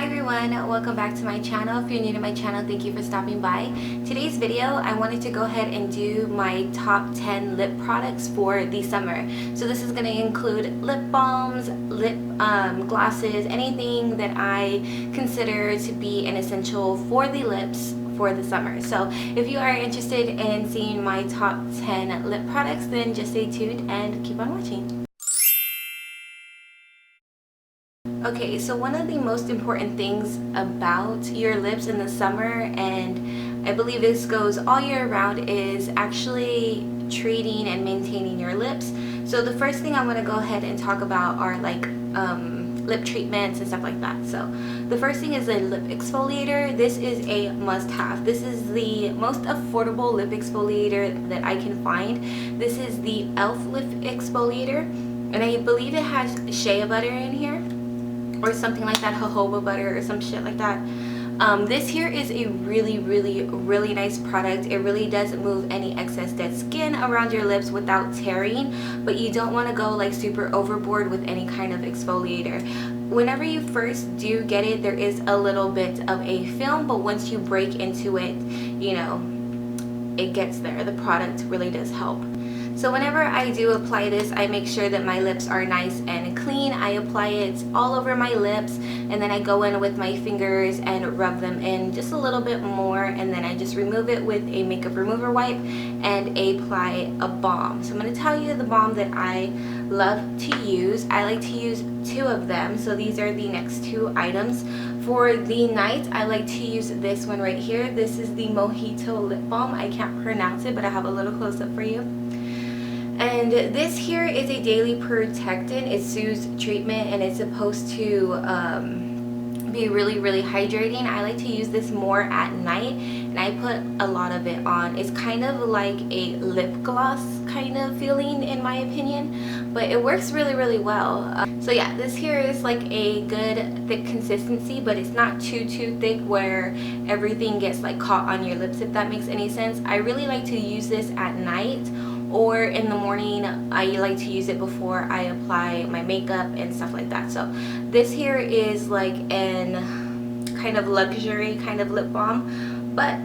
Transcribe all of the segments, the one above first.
Hi everyone, welcome back to my channel. If you're new to my channel, thank you for stopping by. Today's video, I wanted to go ahead and do my top 10 lip products for the summer. So this is going to include lip balms, lip glosses, anything that I consider to be an essential for the lips for the summer. So if you are interested in seeing my top 10 lip products, then just stay tuned and keep on watching. Okay, so one of the most important things about your lips in the summer, and I believe this goes all year round, is actually treating and maintaining your lips. So the first thing I want to go ahead and talk about are like lip treatments and stuff like that. So the first thing is a lip exfoliator. This is a must-have. This is the most affordable lip exfoliator that I can find. This is the e.l.f. lip exfoliator, and I believe it has shea butter in here or something like that, jojoba butter or some shit like that. This here is a really nice product. It really does move any excess dead skin around your lips without tearing, but you don't want to go like super overboard with any kind of exfoliator. Whenever you first do get it, there is a little bit of a film, but once you break into it, you know, it gets there. The product really does help. So whenever I do apply this, I make sure that my lips are nice and clean. I apply it all over my lips, and then I go in with my fingers and rub them in just a little bit more, and then I just remove it with a makeup remover wipe and apply a balm. So I'm going to tell you the balm that I love to use. I like to use 2 of them, so these are the next 2 items. For the night, I like to use this one right here. This is the Mojito Lip Balm. I can't pronounce it, but I have a little close-up for you. And this here is a daily protectant. It soothes treatment, and it's supposed to be really hydrating. I like to use this more at night, and I put a lot of it on. It's kind of like a lip gloss kind of feeling in my opinion, but it works really well. So yeah, this here is like a good thick consistency, but it's not too thick where everything gets like caught on your lips, if that makes any sense. I really like to use this at night, or in the morning. I like to use it before I apply my makeup and stuff like that. So this here is like an kind of luxury kind of lip balm, but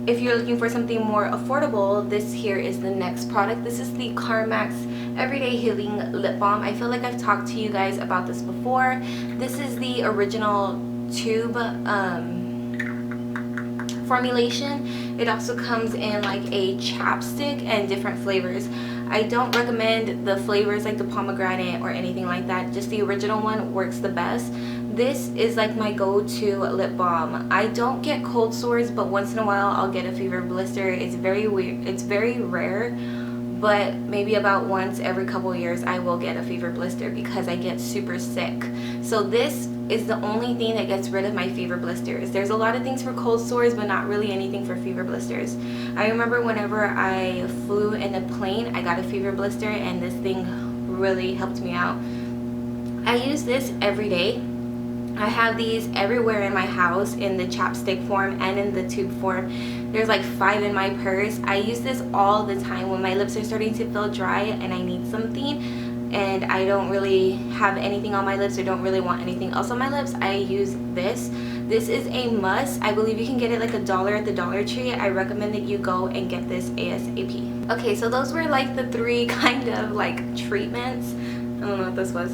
if you're looking for something more affordable, this here is the next product. This is the Carmax Everyday Healing Lip Balm. I feel like I've talked to you guys about this before. This is the original tube formulation. It also comes in like a chapstick and different flavors. I don't recommend the flavors like the pomegranate or anything like that. Just the original one works the best. This is like my go-to lip balm. I don't get cold sores, but once in a while I'll get a fever blister. It's very weird. It's very rare, but maybe about once every couple years I will get a fever blister because I get super sick. So this is the only thing that gets rid of my fever blisters. There's a lot of things for cold sores, but not really anything for fever blisters. I remember whenever I flew in a plane, I got a fever blister, and this thing really helped me out. I use this every day. I have these everywhere in my house, in the chapstick form and in the tube form. There's like 5 in my purse. I use this all the time when my lips are starting to feel dry and I need something, and I don't really have anything on my lips or don't really want anything else on my lips. I use this. This is a must. I believe you can get it like $1 at the Dollar Tree. I recommend that you go and get this ASAP. Okay, so those were like the 3 kind of like treatments. I don't know what this was.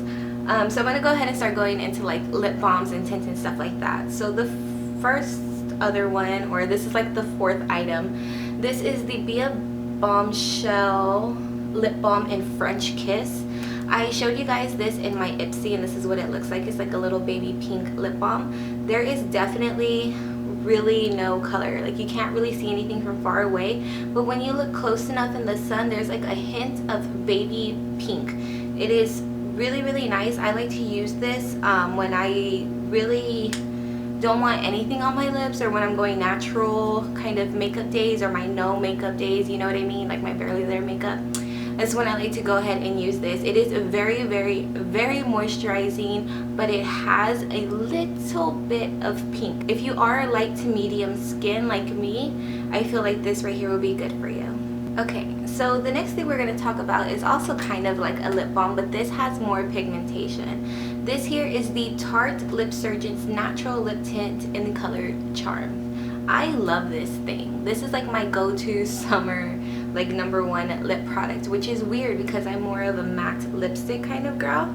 So I'm going to go ahead and start going into like lip balms and tints and stuff like that. So the first other one, or this is like the 4th item, this is the Bia Bombshell Lip Balm in French Kiss. I showed you guys this in my IPSY, and this is what it looks like. It's like a little baby pink lip balm. There is definitely really no color. Like, you can't really see anything from far away, but when you look close enough in the sun, there's like a hint of baby pink. It is really nice. I like to use this when I really don't want anything on my lips, or when I'm going natural kind of makeup days, or my no makeup days, you know what I mean, like my barely there makeup. That's when I like to go ahead and use this. It is very moisturizing, but it has a little bit of pink. If you are light to medium skin like me, I feel like this right here will be good for you. Okay, so the next thing we're going to talk about is also kind of like a lip balm, but this has more pigmentation. This here is the Tarte Lip Surgeon's Natural Lip Tint in the color Charm. I love this thing. This is like my go-to summer like #1 lip product, which is weird because I'm more of a matte lipstick kind of girl.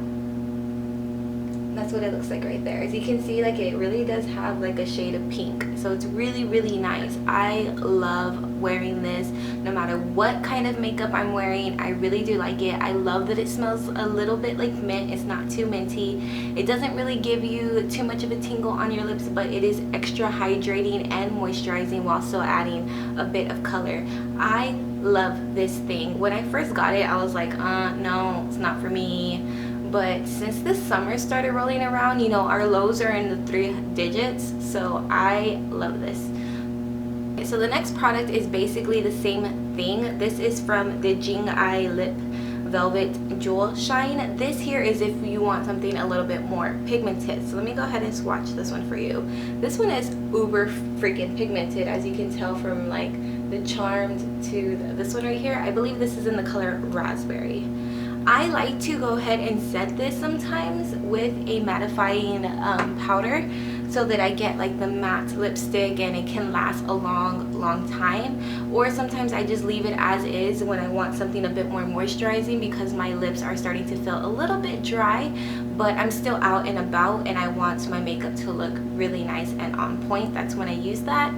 That's what it looks like right there. As you can see, like it really does have like a shade of pink, so it's really, really nice. I love wearing this no matter what kind of makeup I'm wearing. I really do like it. I love that it smells a little bit like mint. It's not too minty. It doesn't really give you too much of a tingle on your lips, but it is extra hydrating and moisturizing while still adding a bit of color. I love this thing. When I first got it, I was like, no, it's not for me. But since this summer started rolling around, you know, our lows are in the 3 digits, so I love this. So the next product is basically the same thing. This is from the Jing Eye Lip Velvet Jewel Shine. This here is if you want something a little bit more pigmented. So let me go ahead and swatch this one for you. This one is uber freaking pigmented, as you can tell from like the Charmed to this one right here. I believe this is in the color Raspberry. I like to go ahead and set this sometimes with a mattifying powder so that I get like the matte lipstick and it can last a long time. Or sometimes I just leave it as is when I want something a bit more moisturizing because my lips are starting to feel a little bit dry, but I'm still out and about and I want my makeup to look really nice and on point. That's when I use that.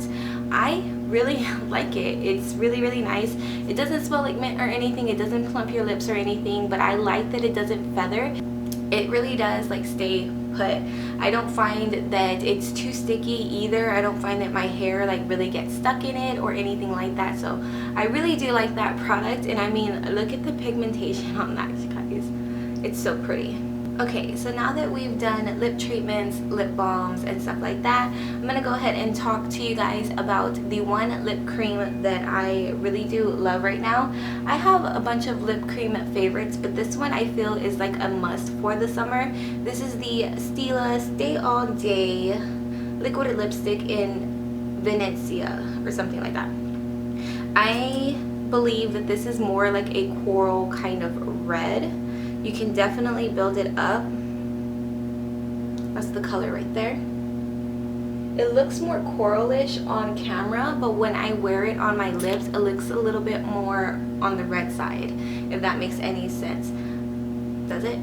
I really like it. It's really, really nice. It doesn't smell like mint or anything. It doesn't plump your lips or anything, but I like that it doesn't feather. It really does like stay put. I don't find that it's too sticky either. I don't find that my hair like really gets stuck in it or anything like that. So I really do like that product. And I mean, look at the pigmentation on that, guys. It's so pretty. Okay, so now that we've done lip treatments, lip balms, and stuff like that, I'm going to go ahead and talk to you guys about the one lip cream that I really do love right now. I have a bunch of lip cream favorites, but this one I feel is like a must for the summer. This is the Stila Stay All Day Liquid Lipstick in Venezia or something like that. I believe that this is more like a coral kind of red. You can definitely build it up. That's the color right there. It looks more coralish on camera, but when I wear it on my lips, it looks a little bit more on the red side, if that makes any sense. Does it?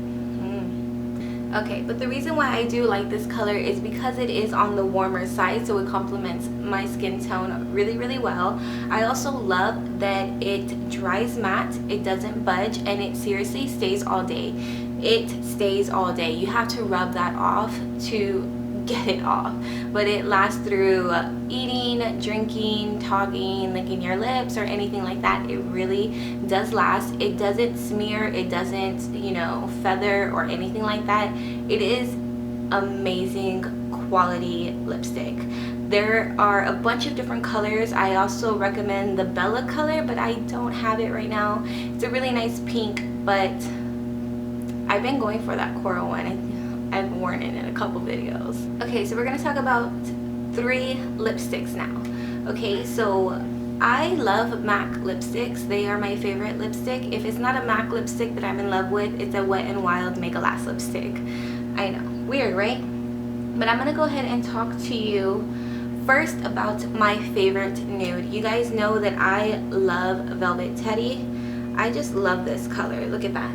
Okay, but the reason why I do like this color is because it is on the warmer side, so it complements my skin tone really, really well. I also love that it dries matte, it doesn't budge, and it seriously stays all day. It stays all day. You have to rub that off to get it off, but it lasts through eating, drinking, talking, licking your lips, or anything like that. It really does last. It doesn't smear, it doesn't, you know, feather or anything like that. It is amazing quality lipstick. There are a bunch of different colors. I also recommend the Bella color, but I don't have it right now. It's a really nice pink, but I've been going for that coral one. I've worn it in a couple videos. Okay, so we're gonna talk about 3 lipsticks now. Okay, so I love MAC lipsticks. They are my favorite lipstick. If it's not a MAC lipstick that I'm in love with, it's a Wet n Wild Make a Last lipstick. I know, weird, right? But I'm gonna go ahead and talk to you first about my favorite nude. You guys know that I love Velvet Teddy. I just love this color. Look at that.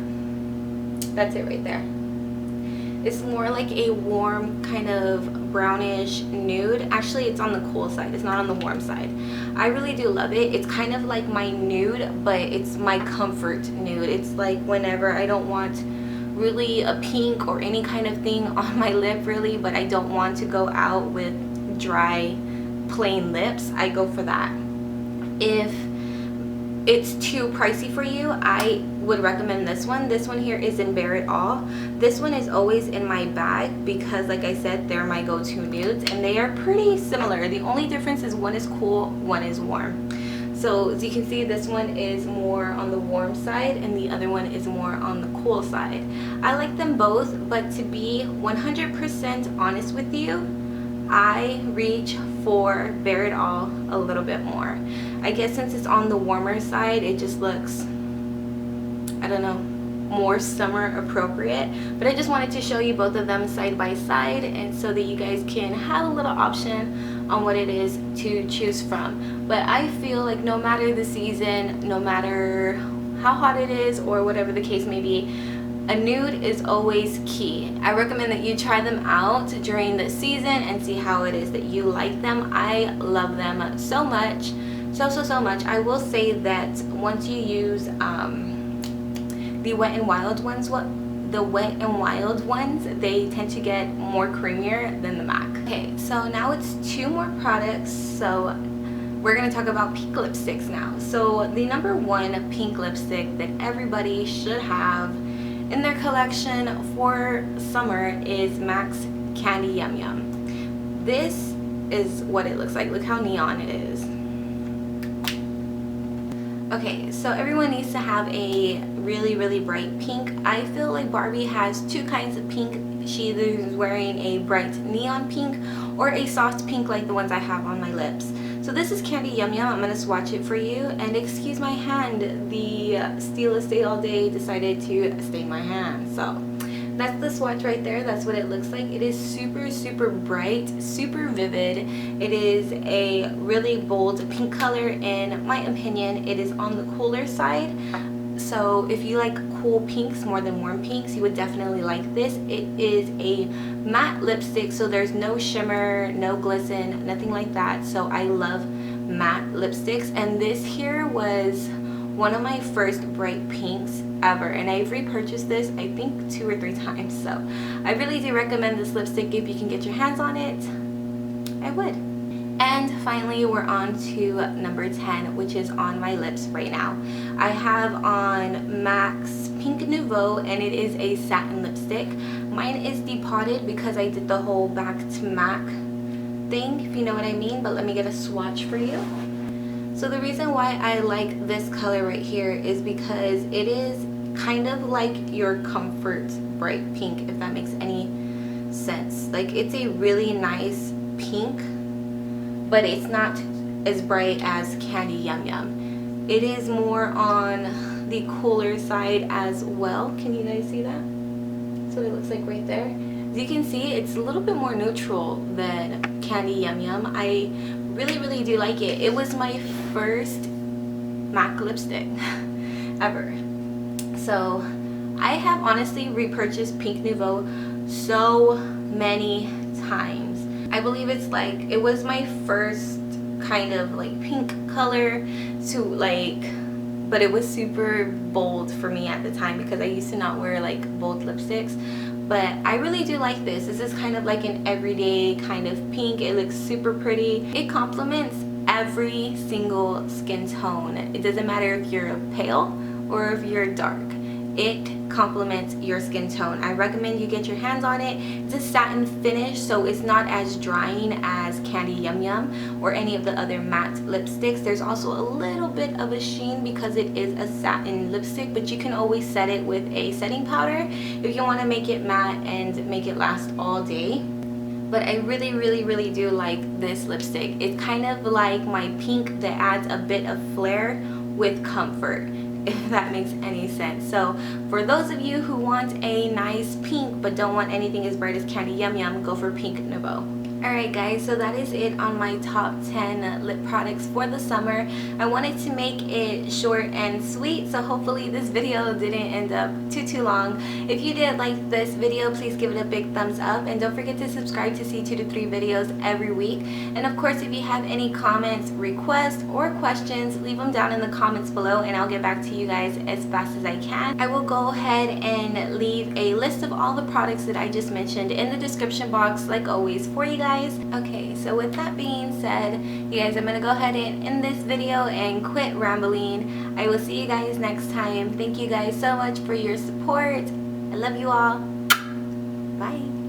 That's it right there. It's more like a warm kind of brownish nude. Actually, it's on the cool side. It's not on the warm side. I really do love it. It's kind of like my nude, but it's my comfort nude. It's like whenever I don't want really a pink or any kind of thing on my lip really, but I don't want to go out with dry, plain lips, I go for that. If it's too pricey for you, I would recommend this one. This one here is in Bare It All. This one is always in my bag because, like I said, they're my go-to nudes and they are pretty similar. The only difference is one is cool, one is warm. So as you can see, this one is more on the warm side and the other one is more on the cool side. I like them both, but to be 100% honest with you, I reach for Bare It All a little bit more. I guess since it's on the warmer side, it just looks, I don't know, more summer appropriate, but I just wanted to show you both of them side by side, and so that you guys can have a little option on what it is to choose from. But I feel like no matter the season, no matter how hot it is or whatever the case may be, a nude is always key. I recommend that you try them out during the season and see how it is that you like them. I love them so much, so much. I will say that once you use the Wet n Wild ones, they tend to get more creamier than the MAC. Okay, so now it's 2 more products. So we're going to talk about pink lipsticks now. So the #1 pink lipstick that everybody should have in their collection for summer is MAC's Candy Yum Yum. This is what it looks like. Look how neon it is. Okay, so everyone needs to have a really bright pink. I feel like Barbie has 2 kinds of pink. She either is wearing a bright neon pink or a soft pink like the ones I have on my lips. So this is Candy Yum Yum. I'm going to swatch it for you. And excuse my hand, the Stila Stay All Day decided to stain my hand. So that's the swatch right there. That's what it looks like. It is super bright, super vivid. It is a really bold pink color. In my opinion, it is on the cooler side. So if you like cool pinks more than warm pinks, you would definitely like this. It is a matte lipstick, so there's no shimmer, no glisten, nothing like that. So I love matte lipsticks, and this here was one of my first bright pinks ever, and I've repurchased this I think 2 or 3 times. So I really do recommend this lipstick. If you can get your hands on it, I would. And finally, we're on to #10, which is on my lips right now. I have on MAC's Pink Nouveau, and it is a satin lipstick. Mine is depotted because I did the whole back to MAC thing, if you know what I mean, but let me get a swatch for you. So the reason why I like this color right here is because it is kind of like your comfort bright pink, if that makes any sense. Like, it's a really nice pink, but it's not as bright as Candy Yum Yum. It is more on the cooler side as well. Can you guys see that? That's what it looks like right there. As you can see, it's a little bit more neutral than Candy Yum Yum. I really do like it. It was my first MAC lipstick ever. So I have honestly repurchased Pink Nouveau so many times. I believe it's like, it was my first kind of like pink color to like, but it was super bold for me at the time because I used to not wear like bold lipsticks. But I really do like this. This is kind of like an everyday kind of pink. It looks super pretty. It complements every single skin tone. It doesn't matter if you're pale or if you're dark. It complements your skin tone. I recommend you get your hands on it. It's a satin finish, so it's not as drying as Candy Yum Yum or any of the other matte lipsticks. There's also a little bit of a sheen because it is a satin lipstick, but you can always set it with a setting powder if you want to make it matte and make it last all day. But I really do like this lipstick. It's kind of like my pink that adds a bit of flair with comfort, if that makes any sense. So for those of you who want a nice pink but don't want anything as bright as Candy Yum Yum, go for Pink Nouveau. Alright guys, so that is it on my top 10 lip products for the summer. I wanted to make it short and sweet, so hopefully this video didn't end up too long. If you did like this video, please give it a big thumbs up, and don't forget to subscribe to see 2 to 3 videos every week. And of course, if you have any comments, requests, or questions, leave them down in the comments below and I'll get back to you guys as fast as I can. I will go ahead and leave a list of all the products that I just mentioned in the description box, like always, for you guys. Okay, so with that being said, you guys, I'm gonna go ahead and end this video and quit rambling. I will see you guys next time. Thank you guys so much for your support. I love you all. Bye.